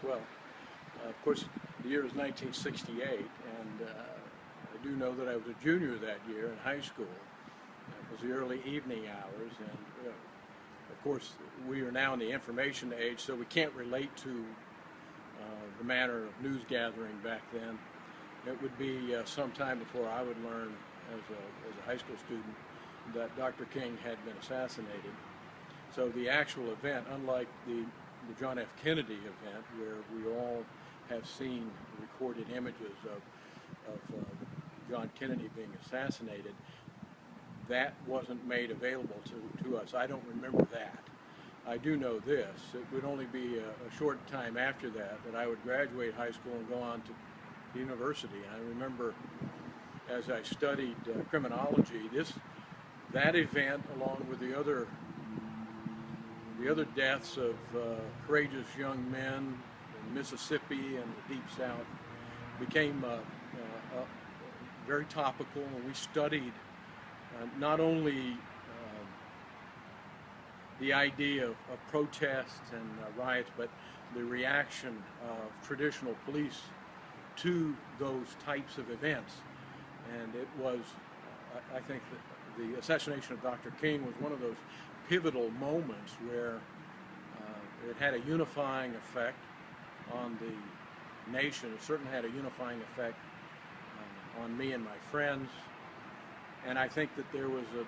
well. Of course, the year is 1968, and I do know that I was a junior that year in high school. It was the early evening hours, and of course, we are now in the information age, so we can't relate to the manner of news gathering back then. It would be some time before I would learn as a high school student that Dr. King had been assassinated. So the actual event, unlike the John F. Kennedy event, where we all have seen recorded images of John Kennedy being assassinated, that wasn't made available to us. I don't remember that. I do know this. It would only be a short time after that I would graduate high school and go on to university. I remember as I studied criminology, that event, along with the other deaths of courageous young men in Mississippi and the Deep South, became very topical, and we studied not only the idea of protests and riots, but the reaction of traditional police to those types of events. And it was, I think, that the assassination of Dr. King was one of those pivotal moments where it had a unifying effect on the nation. It certainly had a unifying effect on me and my friends. And I think that there was a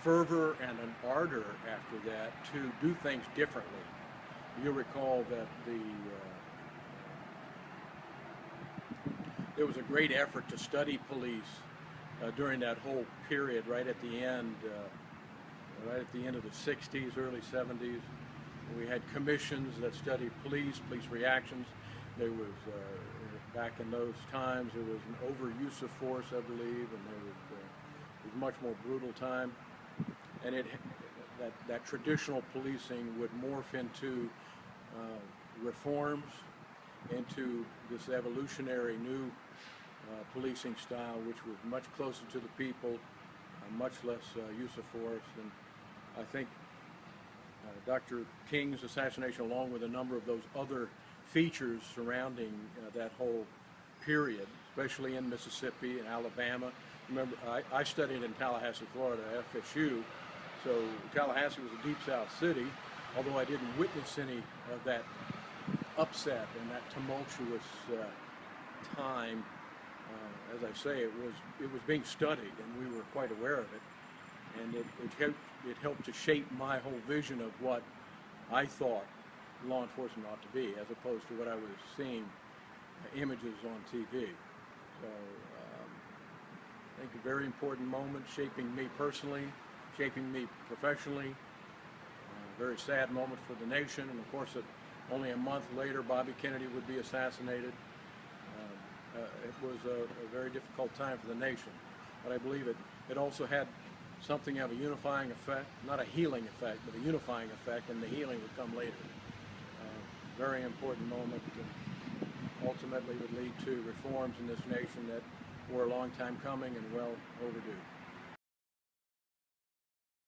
fervor and an ardor after that to do things differently. You'll recall that there was a great effort to study police during that whole period, right at the end of the 60s, early 70s. We had commissions that studied police reactions. There was, back in those times, there was an overuse of force, I believe, and it was much more brutal time. And that traditional policing would morph into reforms, into this evolutionary new policing style, which was much closer to the people, much less use of force. And I think Dr. King's assassination, along with a number of those other features surrounding that whole period, especially in Mississippi and Alabama. Remember, I studied in Tallahassee, Florida, FSU, so Tallahassee was a Deep South city, although I didn't witness any of that upset and that tumultuous time. As I say, it was being studied, and we were quite aware of it, and it helped to shape my whole vision of what I thought law enforcement ought to be, as opposed to what I was seeing images on TV. So I think a very important moment, shaping me personally, shaping me professionally. A very sad moment for the nation, and of course, only a month later, Bobby Kennedy would be assassinated. It was a very difficult time for the nation, but I believe it also had something of a unifying effect, not a healing effect, but a unifying effect, and the healing would come later. Very important moment, and ultimately would lead to reforms in this nation that were a long time coming and well overdue.